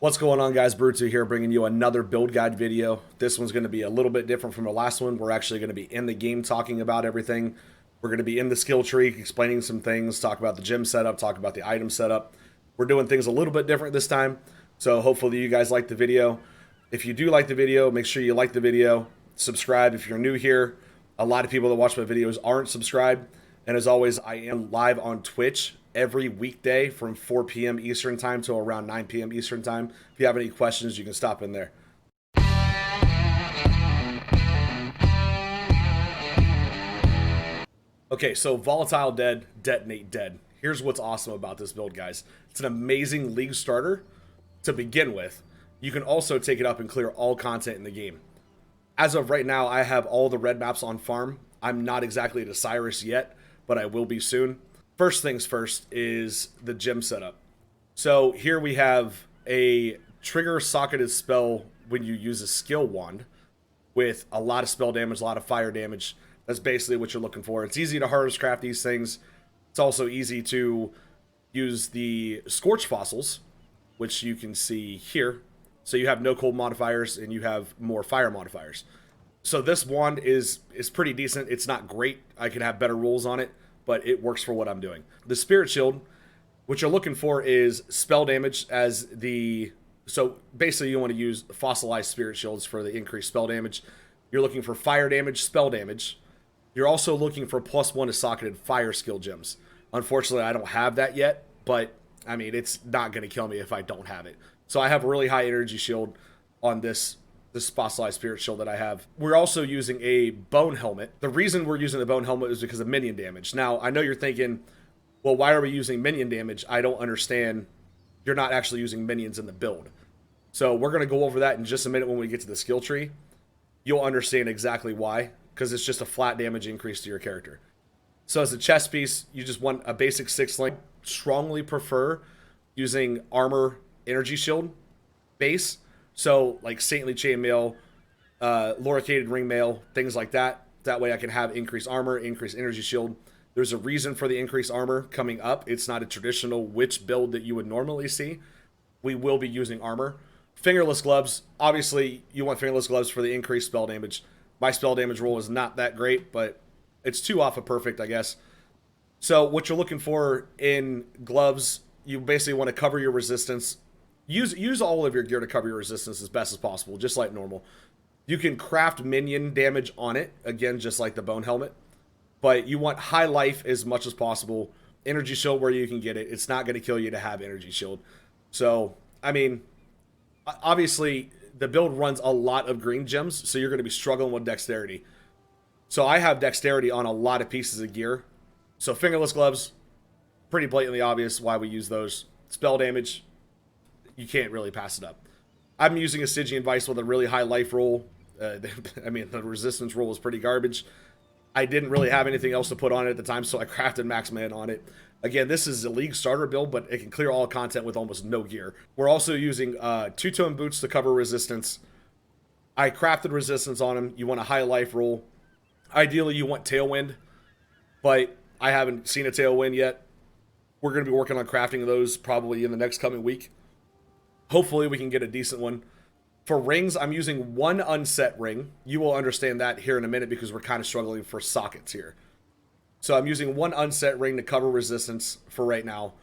What's going on, guys? Brutuu here, bringing you another build guide video. This one's going to be a little bit different from the last one. We're actually going to be in the game talking about everything. We're going to be in the skill tree explaining some things, talk about the gym setup, talk about the item setup. We're doing things a little bit different this time, so hopefully you guys like the video. If you do like the video, make sure you like the video, subscribe if you're new here. A lot of people that watch my videos aren't subscribed, and as always, I am live on Twitch every weekday from 4 p.m. Eastern time to around 9 p.m. Eastern time. If you have any questions, you can stop in there. Okay, so Volatile Dead, Detonate Dead. Here's what's awesome about this build, guys. It's an amazing league starter to begin with. You can also take it up and clear all content in the game. As of right now, I have all the red maps on farm. I'm not exactly to Cyrus yet, but I will be soon. First things first is the gym setup. So here we have a trigger socketed spell when you use a skill wand with a lot of spell damage, a lot of fire damage. That's basically what you're looking for. It's easy to harvest craft these things. It's also easy to use the scorch fossils, which you can see here. So you have no cold modifiers and you have more fire modifiers. So this wand is pretty decent. It's not great. I could have better rules on it, but it works for what I'm doing. The Spirit Shield, what you're looking for is spell damage as the... So basically you want to use fossilized Spirit Shields for the increased spell damage. You're looking for fire damage, spell damage. You're also looking for +1 to socketed fire skill gems. Unfortunately, I don't have that yet, but I mean, it's not going to kill me if I don't have it. So I have a really high energy shield on this fossilized Spirit Shield that I have. We're also using a bone helmet. The reason we're using the bone helmet is because of minion damage. Now, I know you're thinking, well, why are we using minion damage? I don't understand. You're not actually using minions in the build. So we're going to go over that in just a minute when we get to the skill tree. You'll understand exactly why, because it's just a flat damage increase to your character. So as a chest piece, you just want a basic 6 link. Strongly prefer using armor energy shield base. So like Saintly Chainmail, Loricated Ringmail, things like that. That way I can have increased armor, increased energy shield. There's a reason for the increased armor coming up. It's not a traditional witch build that you would normally see. We will be using armor. Fingerless gloves. Obviously, you want fingerless gloves for the increased spell damage. My spell damage roll is not that great, but it's 2 off of perfect, I guess. So what you're looking for in gloves, you basically want to cover your resistance. Use all of your gear to cover your resistance as best as possible, just like normal. You can craft minion damage on it, again, just like the bone helmet. But you want high life as much as possible. Energy shield where you can get it. It's not going to kill you to have energy shield. So, I mean, obviously, the build runs a lot of green gems, so you're going to be struggling with dexterity. So I have dexterity on a lot of pieces of gear. So fingerless gloves, pretty blatantly obvious why we use those. Spell damage, you can't really pass it up. I'm using a Stygian Vice with a really high life roll. I mean, the resistance roll is pretty garbage. I didn't really have anything else to put on it at the time, so I crafted Max Man on it. Again, this is a league starter build, but it can clear all content with almost no gear. We're also using two-tone boots to cover resistance. I crafted resistance on them. You want a high life roll. Ideally, you want Tailwind, but I haven't seen a Tailwind yet. We're going to be working on crafting those probably in the next coming week. Hopefully, we can get a decent one. For rings, I'm using 1 unset ring. You will understand that here in a minute because we're kind of struggling for sockets here. So I'm using 1 unset ring to cover resistance for right now.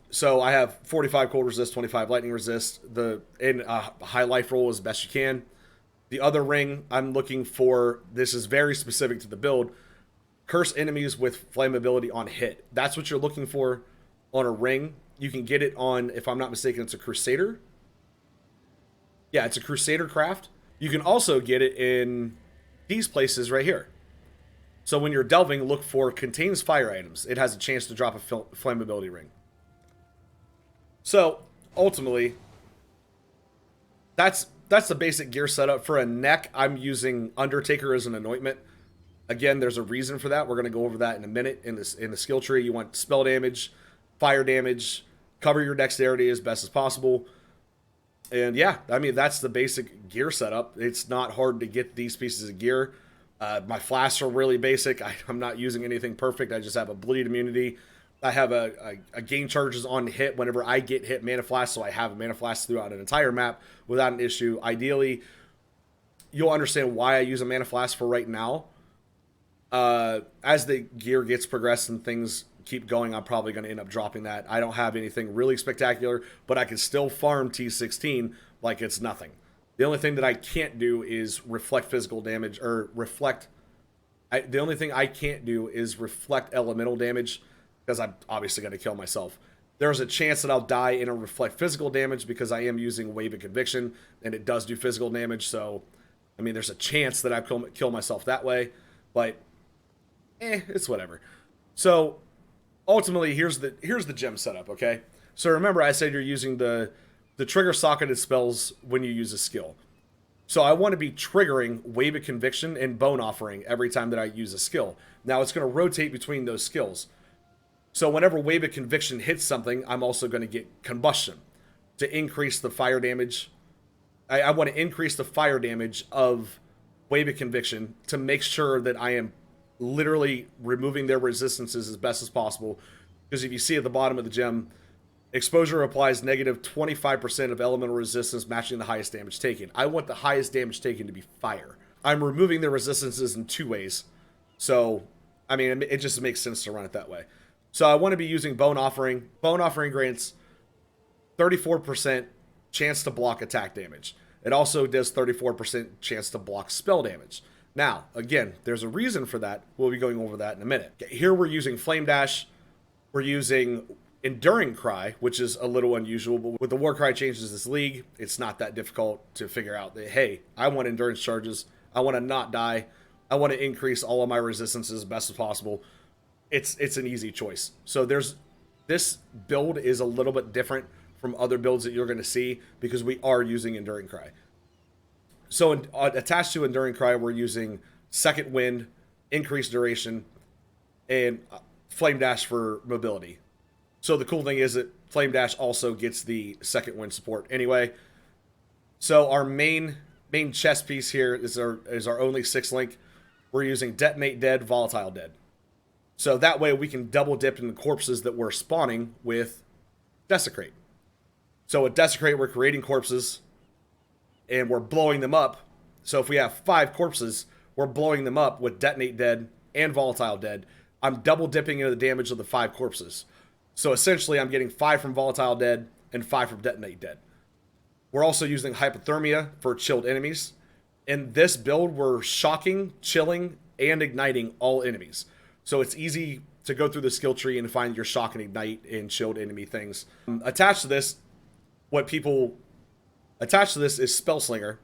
So I have 45 cold resist, 25 lightning resist. And high life roll as best you can. The other ring I'm looking for, this is very specific to the build, curse enemies with flammability on hit. That's what you're looking for on a ring. You can get it on, if I'm not mistaken, it's a Crusader. Yeah, it's a Crusader craft. You can also get it in these places right here. So when you're delving, look for contains fire items. It has a chance to drop a flammability ring. So ultimately, that's the basic gear setup. For a neck, I'm using Undertaker as an anointment. Again, there's a reason for that. We're going to go over that in a minute in the skill tree. You want spell damage, fire damage, cover your dexterity as best as possible. And yeah, I mean, that's the basic gear setup. It's not hard to get these pieces of gear. My flasks are really basic. I'm not using anything perfect. I just have a bleed immunity, I have a gain charges on hit whenever I get hit mana flash, so I have a mana flash throughout an entire map without an issue. Ideally, you'll understand why I use a mana flash for right now. As the gear gets progressed and things keep going, I'm probably going to end up dropping that. I don't have anything really spectacular, but I can still farm T16 like it's nothing. The only thing that I can't do is reflect physical damage, or reflect... the only thing I can't do is reflect elemental damage, because I'm obviously going to kill myself. There's a chance that I'll die in a reflect physical damage because I am using Wave of Conviction, and it does do physical damage, so... I mean, there's a chance that I kill myself that way, but... it's whatever. So, ultimately, here's the gem setup, okay? So remember I said you're using the trigger socketed spells when you use a skill. So I want to be triggering Wave of Conviction and Bone Offering every time that I use a skill. Now it's going to rotate between those skills. So whenever Wave of Conviction hits something, I'm also going to get Combustion to increase the fire damage. I want to increase the fire damage of Wave of Conviction to make sure that I am literally removing their resistances as best as possible. Because if you see at the bottom of the gem, exposure applies negative 25% of elemental resistance, matching the highest damage taken. I want the highest damage taken to be fire. I'm removing their resistances in 2 ways. So, I mean, it just makes sense to run it that way. So I want to be using Bone Offering. Bone Offering grants 34% chance to block attack damage. It also does 34% chance to block spell damage. Now, again, there's a reason for that. We'll be going over that in a minute. Here we're using Flame Dash. We're using Enduring Cry, which is a little unusual, but with the Warcry changes this league, it's not that difficult to figure out that, hey, I want endurance charges. I want to not die. I want to increase all of my resistances as best as possible. It's an easy choice. So this build is a little bit different from other builds that you're going to see because we are using Enduring Cry. So attached to Enduring Cry, we're using Second Wind, Increased Duration, and Flame Dash for mobility. So the cool thing is that Flame Dash also gets the Second Wind support anyway. So our main chess piece here is our only 6-link. We're using Detonate Dead, Volatile Dead. So that way we can double dip in the corpses that we're spawning with Desecrate. So with Desecrate, we're creating corpses and we're blowing them up. So if we have 5 corpses, we're blowing them up with Detonate Dead and Volatile Dead. I'm double dipping into the damage of the 5 corpses. So essentially, I'm getting 5 from Volatile Dead and 5 from Detonate Dead. We're also using Hypothermia for chilled enemies. In this build, we're shocking, chilling, and igniting all enemies. So it's easy to go through the skill tree and find your shock and ignite and chilled enemy things. Attached to this, is Spellslinger.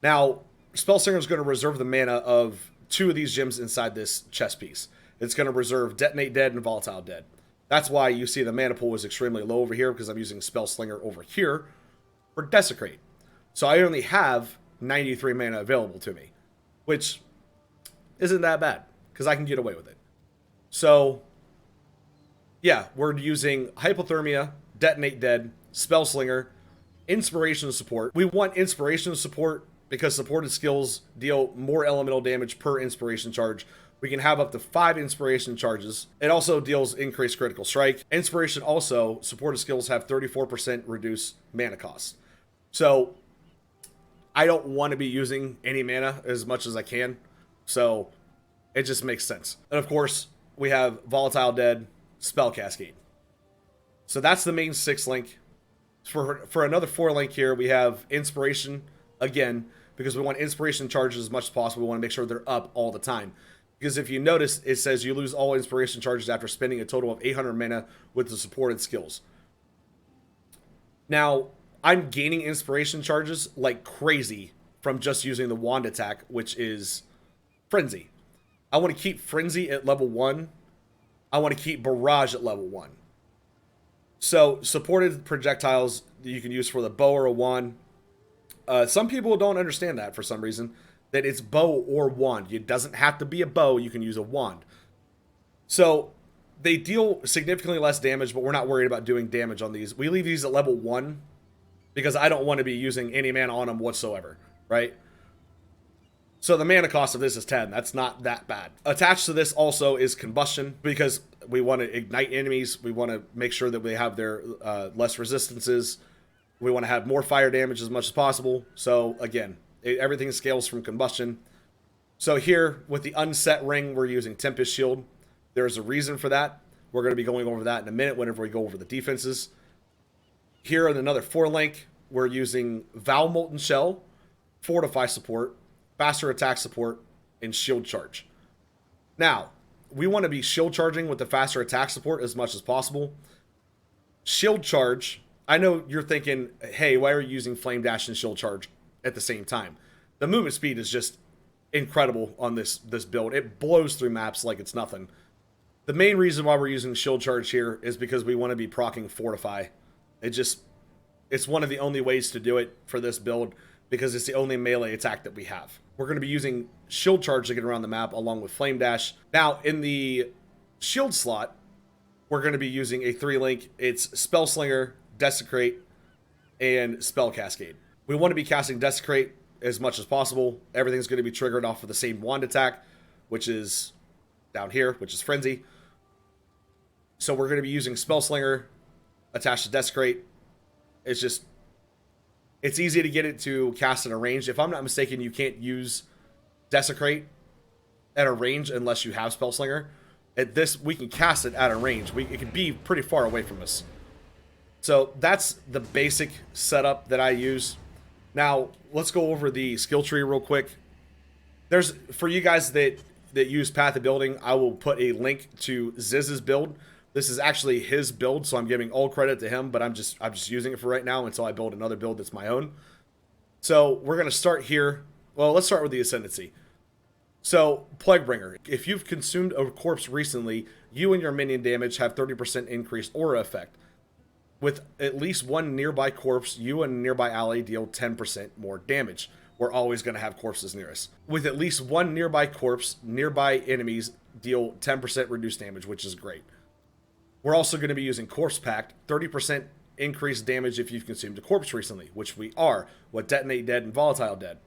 Now, Spellslinger is going to reserve the mana of 2 of these gems inside this chess piece. It's going to reserve Detonate Dead and Volatile Dead. That's why you see the mana pool is extremely low over here, because I'm using Spellslinger over here for Desecrate. So I only have 93 mana available to me, which isn't that bad, because I can get away with it. So, yeah, we're using Hypothermia, Detonate Dead, Spellslinger, Inspiration Support. We want Inspiration Support because supported skills deal more elemental damage per inspiration charge. We can have up to 5 inspiration charges. It also deals increased critical strike. Inspiration also, supported skills have 34% reduced mana cost. So, I don't want to be using any mana as much as I can. So, it just makes sense. And of course, we have Volatile Dead, Spell Cascade. So that's the main 6-link. For another 4-link here, we have Inspiration, again, because we want Inspiration charges as much as possible. We want to make sure they're up all the time. Because if you notice, it says you lose all Inspiration charges after spending a total of 800 mana with the supported skills. Now, I'm gaining Inspiration charges like crazy from just using the Wand attack, which is Frenzy. I want to keep Frenzy at level 1. I want to keep Barrage at level 1. So, supported projectiles that you can use for the bow or a wand. Some people don't understand that for some reason, that it's bow or wand. It doesn't have to be a bow, you can use a wand. So, they deal significantly less damage, but we're not worried about doing damage on these. We leave these at level 1 because I don't want to be using any mana on them whatsoever, right? So the mana cost of this is 10. That's not that bad. Attached to this also is combustion, because we want to ignite enemies. We want to make sure that we have their less resistances. We want to have more fire damage as much as possible. So again, everything scales from combustion. So here with the unset ring, we're using Tempest Shield. There's a reason for that. We're going to be going over that in a minute whenever we go over the defenses. Here in another 4-link, we're using Vow Molten Shell, Fortify support, faster attack support, and shield charge. Now, we want to be shield charging with the faster attack support as much as possible. Shield charge, I know you're thinking, hey, why are you using Flame Dash and shield charge at the same time? The movement speed is just incredible on this build. It blows through maps like it's nothing. The main reason why we're using shield charge here is because we want to be proccing Fortify. It's one of the only ways to do it for this build, because it's the only melee attack that we have. We're going to be using shield charge to get around the map along with Flame Dash. Now, in the shield slot, we're going to be using a 3-link. It's Spellslinger, Desecrate, and Spell Cascade. We want to be casting Desecrate as much as possible. Everything's going to be triggered off of the same wand attack, which is down here, which is Frenzy. So we're going to be using Spellslinger attached to Desecrate. It's easy to get it to cast at a range. If I'm not mistaken, you can't use Desecrate at a range unless you have Spellslinger. At this, we can cast it at a range. It can be pretty far away from us. So that's the basic setup that I use. Now, let's go over the skill tree real quick. For you guys that use Path of Building, I will put a link to Ziz's build. This is actually his build, so I'm giving all credit to him, but I'm just using it for right now until I build another build that's my own. So we're going to start here. Well, let's start with the Ascendancy. So, Plaguebringer. If you've consumed a corpse recently, you and your minion damage have 30% increased aura effect. With at least one nearby corpse, you and a nearby ally deal 10% more damage. We're always going to have corpses near us. With at least one nearby corpse, nearby enemies deal 10% reduced damage, which is great. We're also going to be using Corpse Pact, 30% increased damage if you've consumed a corpse recently, which we are, with Detonate Dead and Volatile Dead.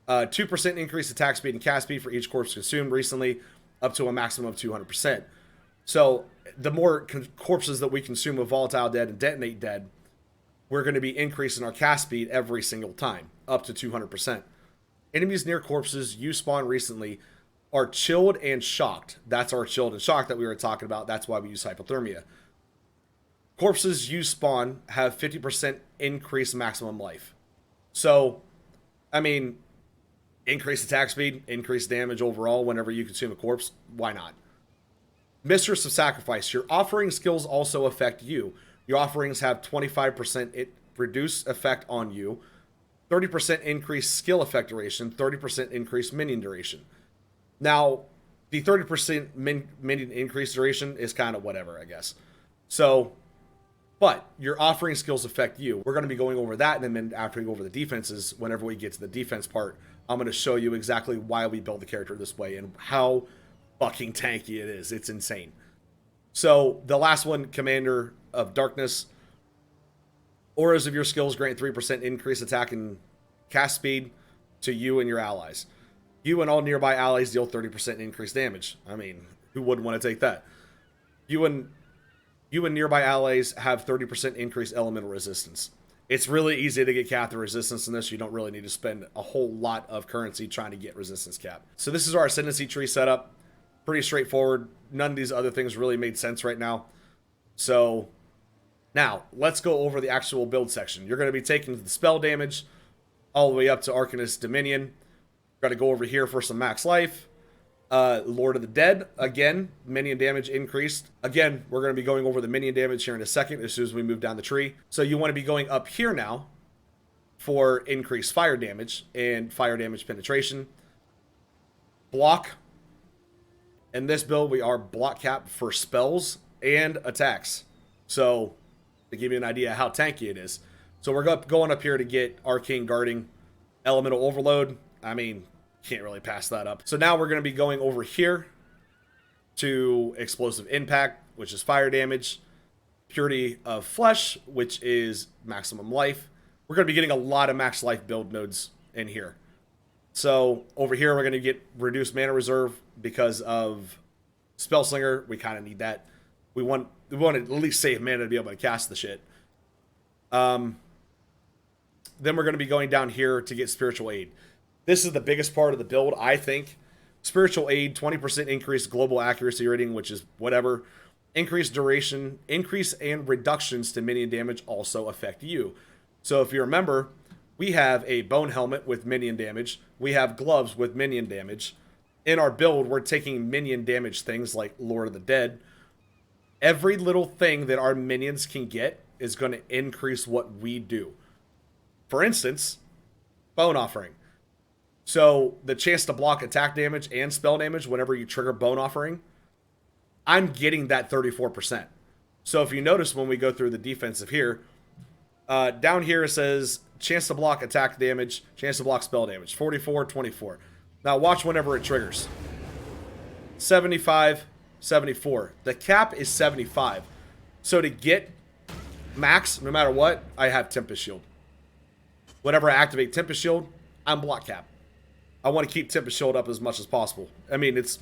2% increased attack speed and cast speed for each corpse consumed recently, up to a maximum of 200%. So the more corpses that we consume with Volatile Dead and Detonate Dead, we're going to be increasing our cast speed every single time, up to 200%. Enemies near corpses you spawn recently are chilled and shocked. That's our chilled and shocked that we were talking about. That's why we use hypothermia. Corpses you spawn have 50% increased maximum life. So, I mean, increased attack speed, increased damage overall whenever you consume a corpse. Why not? Mistress of Sacrifice. Your offering skills also affect you. Your offerings have 25% reduced effect on you, 30% increased skill effect duration, 30% increased minion duration. Now, the 30% minion increase duration is kind of whatever, I guess. So, but your offering skills affect you. We're going to be going over that in a minute after we go over the defenses. Whenever we get to the defense part, I'm going to show you exactly why we build the character this way and how fucking tanky it is. It's insane. So, the last one, Commander of Darkness. Auras of your skills grant 3% increased attack and cast speed to you and your allies. You and all nearby allies deal 30% increased damage. I mean, who wouldn't want to take that? You and nearby allies have 30% increased elemental resistance. It's really easy to get Cather resistance in this. You don't really need to spend a whole lot of currency trying to get resistance cap. So this is our Ascendancy tree setup. Pretty straightforward. None of these other things really made sense right now. So now, let's go over the actual build section. You're going to be taking the spell damage all the way up to Arcanist Dominion. Got to go over here for some max life. Lord of the Dead, again, minion damage increased. Again, we're going to be going over the minion damage here in a second as soon as we move down the tree. So you want to be going up here now for increased fire damage and fire damage penetration. Block. In this build, we are block cap for spells and attacks. So, to give you an idea how tanky it is. So we're going up here to get Arcane Guarding, Elemental Overload. I mean, can't really pass that up. So now we're going to be going over here to Explosive Impact, which is fire damage, Purity of Flesh, which is maximum life. We're going to be getting a lot of max life build nodes in here. So over here, we're going to get reduced mana reserve because of Spellslinger. We kind of need that. We want to at least save mana to be able to cast the shit. Then we're going to be going down here to get Spiritual Aid. This is the biggest part of the build, I think. Spiritual Aid, 20% increased global accuracy rating, which is whatever. Increased duration, increase and reductions to minion damage also affect you. So if you remember, we have a bone helmet with minion damage. We have gloves with minion damage. In our build, we're taking minion damage things like Lord of the Dead. Every little thing that our minions can get is going to increase what we do. For instance, Bone Offering. So the chance to block attack damage and spell damage whenever you trigger Bone Offering, I'm getting that 34%. So if you notice when we go through the defensive here, down here it says chance to block attack damage, chance to block spell damage, 44, 24. Now watch whenever it triggers. 75, 74. The cap is 75. So to get max, no matter what, I have Tempest Shield. Whenever I activate Tempest Shield, I'm block cap. I want to keep Tempest Shield up as much as possible. I mean, it's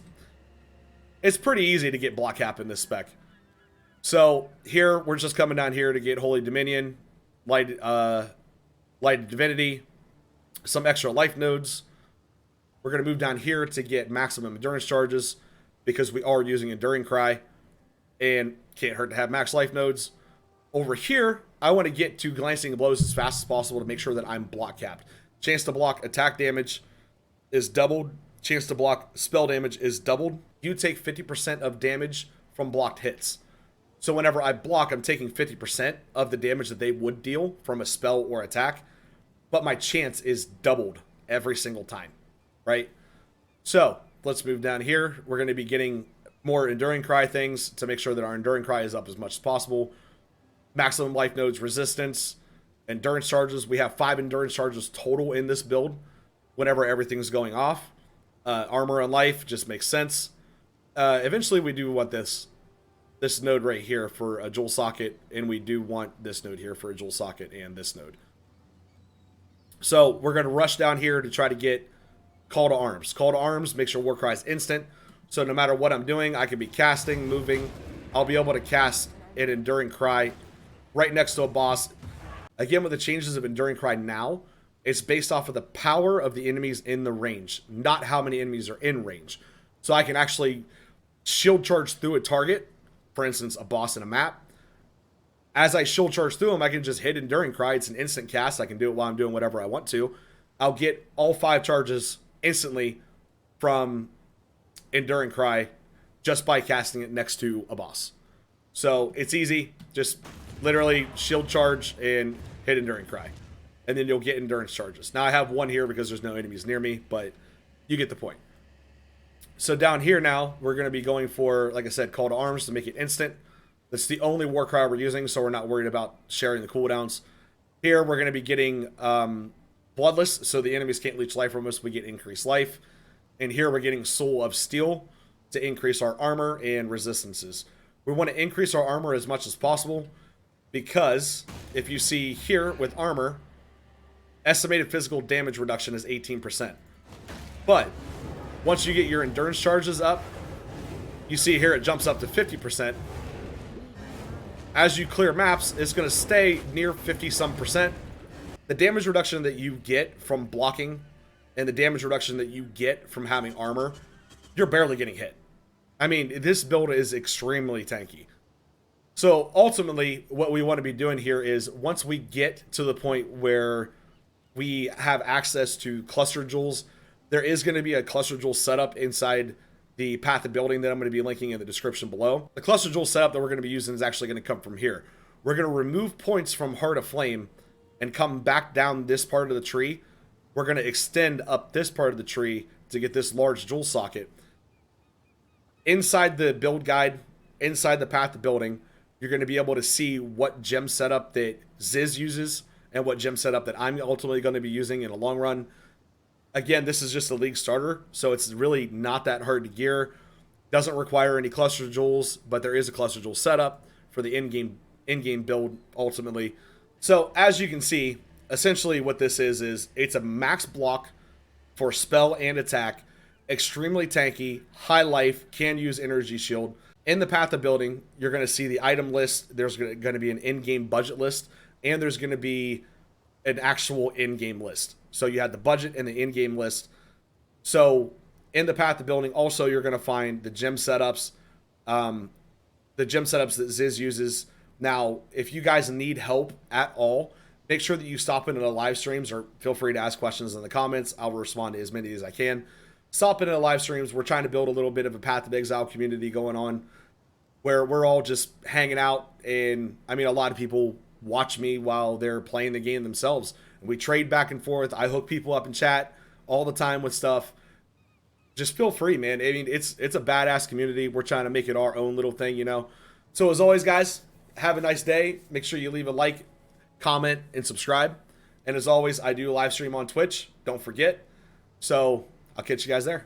pretty easy to get block cap in this spec. So here, we're just coming down here to get Holy Dominion, Light Divinity, some extra life nodes. We're going to move down here to get maximum endurance charges because we are using Enduring Cry and can't hurt to have max life nodes. Over here, I want to get to Glancing Blows as fast as possible to make sure that I'm block capped. Chance to block attack damage is doubled. Chance to block spell damage is doubled. You take 50% of damage from blocked hits. So whenever I block, I'm taking 50% of the damage that they would deal from a spell or attack. But my chance is doubled every single time, right? So let's move down here. We're going to be getting more Enduring Cry things to make sure that our Enduring Cry is up as much as possible. Maximum life nodes, resistance, endurance charges. We have 5 endurance charges total in this build whenever everything's going off. Armor and life just makes sense. Eventually we do want this node right here for a jewel socket, and we do want this node here for a jewel socket and this node. So we're going to rush down here to try to get Call to Arms. Call to Arms makes your Warcry is instant. So no matter what I'm doing, I can be casting, moving. I'll be able to cast an Enduring Cry right next to a boss. Again, with the changes of Enduring Cry now, it's based off of the power of the enemies in the range, not how many enemies are in range. So I can actually shield charge through a target, for instance, a boss in a map. As I shield charge through them, I can just hit Enduring Cry. It's an instant cast. I can do it while I'm doing whatever I want to. I'll get all 5 charges instantly from Enduring Cry just by casting it next to a boss. So it's easy. Just literally shield charge and hit Enduring Cry. And then you'll get endurance charges. Now I have 1 here because there's no enemies near me, but you get the point. So down here now, we're going to be going for, like I said, Call to Arms to make it instant. That's the only Warcry we're using, so we're not worried about sharing the cooldowns. Here, we're going to be getting Bloodless, so the enemies can't leech life from us. We get increased life. And here, we're getting Soul of Steel to increase our armor and resistances. We want to increase our armor as much as possible because if you see here with armor, estimated physical damage reduction is 18%. But once you get your endurance charges up, you see here it jumps up to 50%. As you clear maps, it's going to stay near 50-some%. The damage reduction that you get from blocking and the damage reduction that you get from having armor, you're barely getting hit. I mean, this build is extremely tanky. So ultimately, what we want to be doing here is once we get to the point where we have access to cluster jewels, there is going to be a cluster jewel setup inside the path of building that I'm going to be linking in the description below. The cluster jewel setup that we're going to be using is actually going to come from here. We're going to remove points from Heart of Flame and come back down this part of the tree. We're going to extend up this part of the tree to get this large jewel socket. Inside the build guide, inside the path of building, you're going to be able to see what gem setup that Ziz uses and what gem setup that I'm ultimately going to be using in a long run. Again, this is just a league starter, so it's really not that hard to gear. Doesn't require any cluster jewels, but there is a cluster jewel setup for the in-game build ultimately. So as you can see, essentially what this is it's a max block for spell and attack. Extremely tanky, high life, can use energy shield. In the path of building, you're going to see the item list. There's going to be an in-game budget list, and there's going to be an actual in-game list. So you had the budget and the in-game list. So in the path of building, also you're going to find the gem setups, that Ziz uses. Now, if you guys need help at all, make sure that you stop into the live streams, or feel free to ask questions in the comments. I'll respond to as many as I can. Stop into the live streams. We're trying to build a little bit of a Path of Exile community going on, where we're all just hanging out. And I mean, a lot of people watch me while they're playing the game themselves. And we trade back and forth. I hook people up in chat all the time with stuff. Just feel free, man. I mean, it's a badass community. We're trying to make it our own little thing, you know. So as always, guys, have a nice day. Make sure you leave a like, comment, and subscribe. And as always, I do live stream on Twitch. Don't forget. So I'll catch you guys there.